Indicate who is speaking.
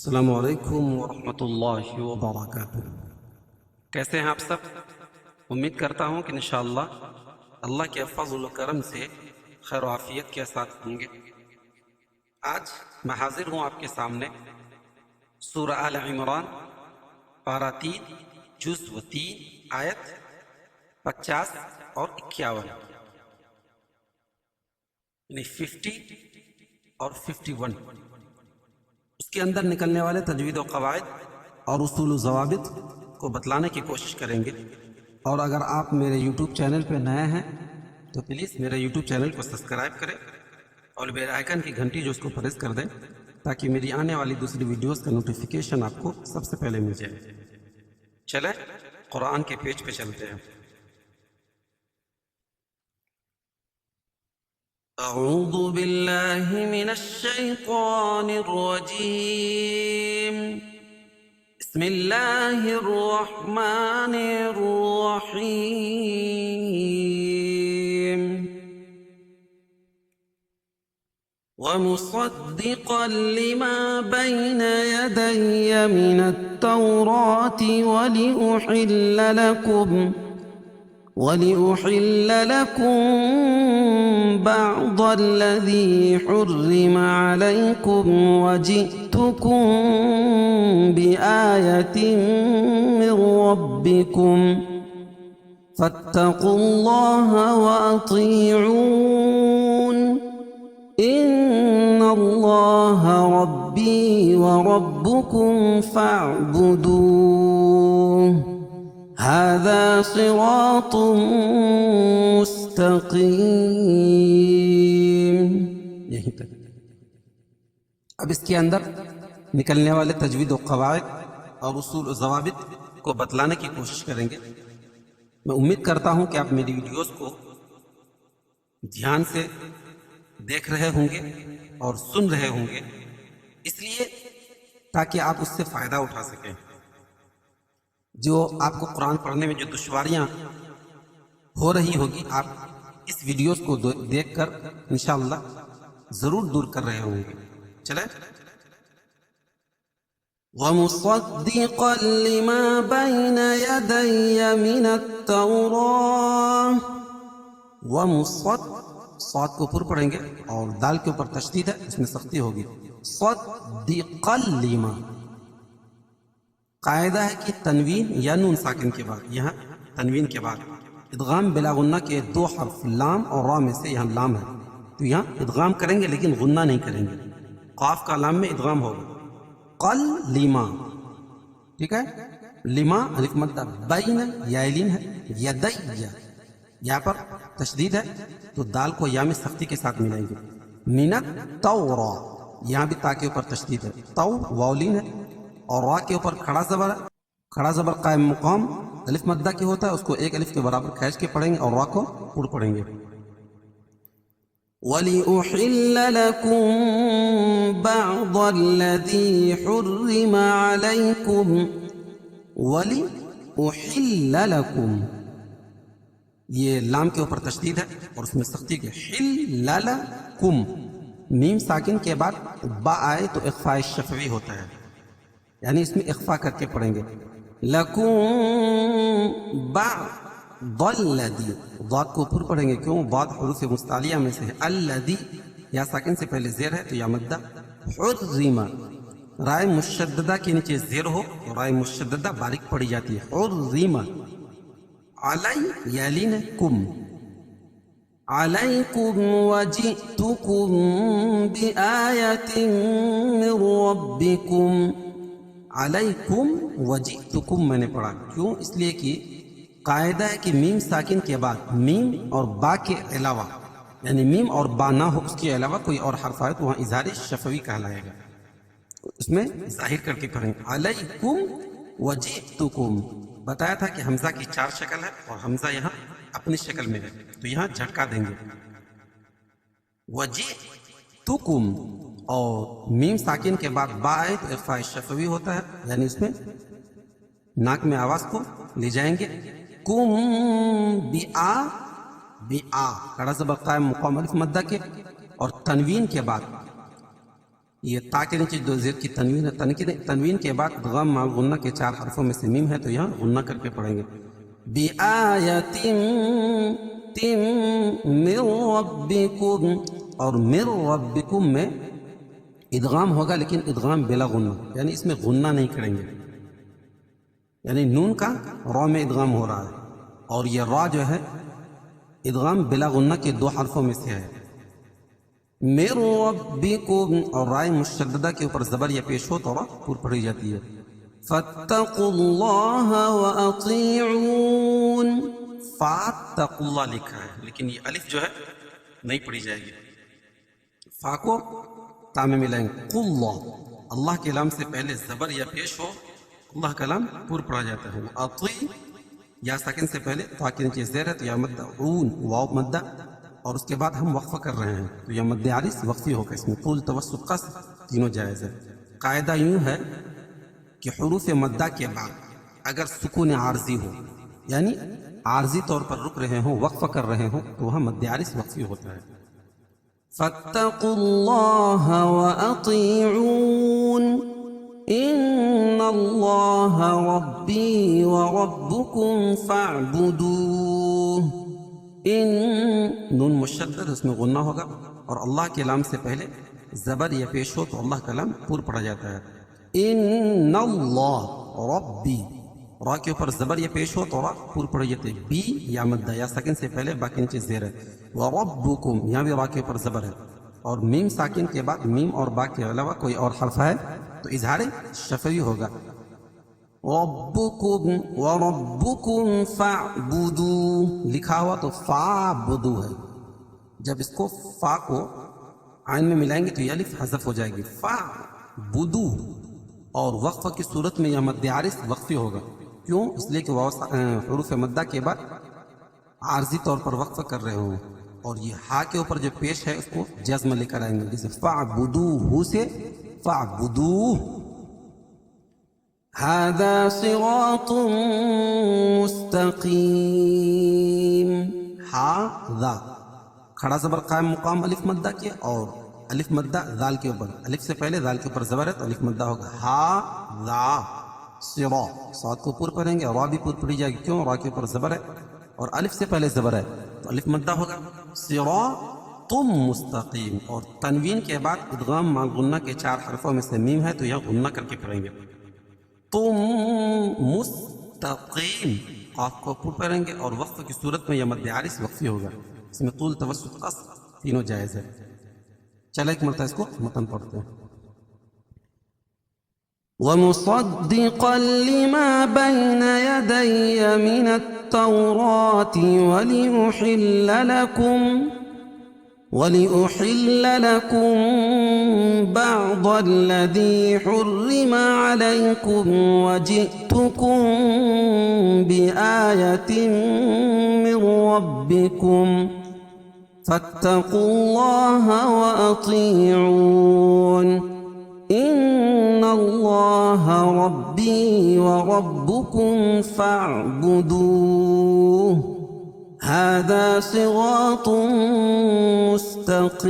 Speaker 1: السلام علیکم ورحمۃ اللہ وبرکاتہ۔ کیسے ہیں آپ سب؟ امید کرتا ہوں کہ انشاءاللہ اللہ کے فضل و کرم سے خیر و عافیت کے ساتھ ہوں گے۔ آج میں حاضر ہوں آپ کے سامنے سورہ آل عمران پارہ 3 جزء 3 آیت 50 اور 51، یعنی 50 اور 51۔ اس کے اندر نکلنے والے تجوید و قواعد اور اصول و ضوابط کو بتلانے کی کوشش کریں گے۔ اور اگر آپ میرے یوٹیوب چینل پہ نئے ہیں تو پلیز میرے یوٹیوب چینل کو سبسکرائب کریں اور بیل آئیکن کی گھنٹی جو اس کو پریس کر دیں تاکہ میری آنے والی دوسری ویڈیوز کا نوٹیفیکیشن آپ کو سب سے پہلے مل جائے۔ چلیں قرآن کے پیج پہ چلتے ہیں۔ اعوذ باللہ من الشیطان الرجیم، بسم اللہ الرحمن الرحیم، ومصدقا لما بین یدی من التوراة وَلِأُحِلَّ لَكُمْ بَعْضَ الَّذِي حُرِّمَ عَلَيْكُمْ وَجِئْتُكُمْ بِآيَةٍ مِّن رَّبِّكُمْ فَاتَّقُوا اللَّهَ وَأَطِيعُونِ إِنَّ اللَّهَ رَبِّي وَرَبُّكُمْ فَاعْبُدُوهُ هذا صراط مستقیم۔ یہیں تک۔ اب اس کے اندر نکلنے والے تجوید و قواعد اور اصول و ضوابط کو بتلانے کی کوشش کریں گے۔ میں امید کرتا ہوں کہ آپ میری ویڈیوز کو دھیان سے دیکھ رہے ہوں گے اور سن رہے ہوں گے، اس لیے تاکہ آپ اس سے فائدہ اٹھا سکیں۔ جو آپ کو قرآن پڑھنے میں جو دشواریاں ہو رہی ہوگی، آپ اس ویڈیوز کو دیکھ کر انشاءاللہ ضرور دور کر رہے ہوں گے۔ چلیں۔ وَمُصَدِّقًا لِمَا بَيْنَ يَدَيَّ مِنَ التَّوْرَاةِ، صاد کو پر پڑھیں گے اور دال کے اوپر تشدید ہے، اس میں سختی ہوگی۔ صدقا لما، قاعدہ ہے کہ تنوین یا نون ساکن کے بعد، یہاں تنوین کے بعد ادغام بلا غنہ کے دو حرف لام اور را میں سے یہاں لام ہے، تو یہاں ادغام کریں گے لیکن غنہ نہیں کریں گے، قاف کا لام میں ادغام ہوگا۔ قل لما، ٹھیک ہے۔ لما الف مدہ بین یائلین ہے، یدی یہاں پر تشدید ہے تو دال کو یا میں سختی کے ساتھ ملائیں گے۔ من التورا، یہاں بھی تا کے اوپر تشدید ہے، تو واولین ہے اور را کے اوپر کھڑا زبر ہے، کھڑا زبر قائم مقام الف مدہ کے ہوتا ہے، اس کو ایک الف کے برابر کھینچ کے پڑھیں گے اور را کو پڑ پڑھیں گے۔ وَلِأُحِلَّ لَكُمْ بَعْضَ الَّذِي حُرِّمَ عَلَيْكُمْ، وَلِأُحِلَّ لَكُمْ، یہ لام کے اوپر تشدید ہے اور اس میں سختی کے حِلَّ لَكُمْ، میم ساکن کے بعد با آئے تو اخفاء شفوی ہوتا ہے، یعنی اس میں اخفا کر کے پڑھیں گے۔ لَكُمْ بَعْضَ الَّذِي، ضاد کو اوپر پڑھیں گے، کیوں؟ ضاد حروف مستعلیہ میں سے ہے۔ الَّذِي یا ساکن سے پہلے زیر ہے تو یا مدہ حُرِّمَ، رائے مشددہ کے نیچے زیر ہو تو رائے مشددہ باریک پڑھی جاتی ہے، حُرِّمَ۔ عَلَيْ یالین کم، عَلَيْكُمْ وَجِئْتُكُمْ بِآيَةٍ مِّن رَّبِّكُمْ، علیکم وجئتکم میں نے پڑھا، کیوں؟ اس لیے کہ قاعدہ ہے کہ میم ساکن کے بعد میم اور با کے علاوہ، یعنی میم اور با نہ ہو اس کے علاوہ کوئی اور حرف آئے تو وہاں اظہار شفوی کہلائے گا، اس میں ظاہر کر کے پڑھیں۔ علیکم وجئتکم، بتایا تھا کہ حمزہ کی 4 شکل ہے اور حمزہ یہاں اپنی شکل میں ہے تو یہاں جھٹکا دیں گے۔ وجئتکم، اور میم ساکن کے بعد با آئے تو اخفاء شفوی ہوتا ہے، یعنی اس میں ناک میں آواز کو لے جائیں گے۔ کم بآ، بآ کڑا زبر قائم مقام الف مدہ کے اور تنوین کے بعد یہ تا کے نیچے جو زیر کی تنوین ہے، تنوین کے بعد ادغام مع غنہ کے 4 حرفوں میں سے میم ہے، تو یہاں غنہ کر کے پڑھیں گے. بِآیَةٍ من ربکم، اور من ربکم میں ادغام ہوگا لیکن ادغام بلا غنہ، یعنی اس میں غنہ نہیں کریں گے، یعنی نون کا را میں ادغام ہو رہا ہے، اور یہ را جو ہے ادغام بلا غنہ کے 2 حرفوں میں سے ہے. من ربکم، اور رائے مشددہ کے اوپر زبر یا پیش ہو تو را پور پڑھی جاتی ہے. فاتقوا اللہ واطیعون، فاتقوا اللہ لکھا ہے لیکن یہ الف جو ہے نہیں پڑھی جائے گی، فا کو تا میں ملائیں گے. اللہ، اللہ کے لام سے پہلے زبر یا پیش ہو اللہ کا لام پور پڑھا جاتا ہے. اطیع یا ساکن سے پہلے تا کے نیچے زیر ہے تو یا مدہ عون واو مدہ، اور اس کے بعد ہم وقفہ کر رہے ہیں تو یا مد عارض وقفی ہوگا، اس میں طول توسط قصر تینوں جائز ہے. قاعدہ یوں ہے کہ حروف مدہ کے بعد اگر سکون عارضی ہو، یعنی عارضی طور پر رک رہے ہوں، وقفہ کر رہے ہوں، تو وہاں مد عارض وقفی ہوتا ہے. فاتقوا اللہ واطیعون ان اللہ ربی وربکم فاعبدوہ. ان نون مشدد اس میں غنہ ہوگا، اور اللہ کے لام سے پہلے زبر یا پیش ہو تو اللہ کا لام پور پڑھا جاتا ہے. ان اللہ ربی، را کے اوپر زبر یا پیش ہو تو را پور پڑھی جاتی ہے. بی یا مدہ یا ساکن سے پہلے باقی نیچے زیر ہے. وربکم، یہاں بھی را کے اوپر زبر ہے، اور میم ساکن کے بعد میم اور با کے علاوہ کوئی اور حرف ہے تو اظہار شفوی ہوگا. ربکم وربکم فاعبدوا لکھا ہوا تو فاعبدوا ہے، جب اس کو فا کو عین میں ملائیں گے تو یہ الف حذف ہو جائے گی. فاعبدوا، اور وقفہ کی صورت میں یہ مد عارض وقفی ہوگا. کیوں؟ اس لیے کہ حروف مدہ کے بعد عارضی طور پر وقفہ کر رہے ہوں، اور یہ ہا کے اوپر جو پیش ہے اس کو جزم لے کر آئیں گے، جیسے فاعبدوہ سے فاعبدوہ. هذا صراط مستقیم. ہذا کھڑا زبر قائم مقام الف مدہ کے، اور الف مدہ ذال کے اوپر، الف سے پہلے ذال کے اوپر زبر ہے تو الف مدہ ہوگا. ہذا صراط، صاد کو پور پڑھیں گے، را بھی پور پڑھی جائے گی. کیوں؟ را کے اوپر زبر ہے اور الف سے پہلے زبر ہے تو الف مدہ ہوگا. صراط مستقیم، اور تنوین کے بعد ادغام مع غنہ کے 4 حرفوں میں سے میم ہے تو یہاں غنہ کر کے پڑھیں گے. تم مستقیم، قاف کو پور پڑھیں گے، اور وقف کی صورت میں یہ مد عارض وقفی ہوگا، اس میں طول توسط قصر تینوں جائز ہے. چلے ایک مرتبہ اس کو متن پڑھتے ہیں. وَمُصَدِّقًا لِمَا بَيْنَ يَدَيَّ مِنَ التَّوْرَاةِ وَلِأُحِلَّ لَكُمْ بَعْضَ الَّذِي حُرِّمَ عَلَيْكُمْ وَجِئْتُكُمْ بِآيَةٍ مِّن رَّبِّكُمْ فَاتَّقُوا اللَّهَ وَأَطِيعُونِ إِنَّ اللَّهَ رَبِّي وَرَبُّكُمْ فَاعْبُدُوهُ هَذَا صِرَاطٌ مُسْتَقِيمٌ.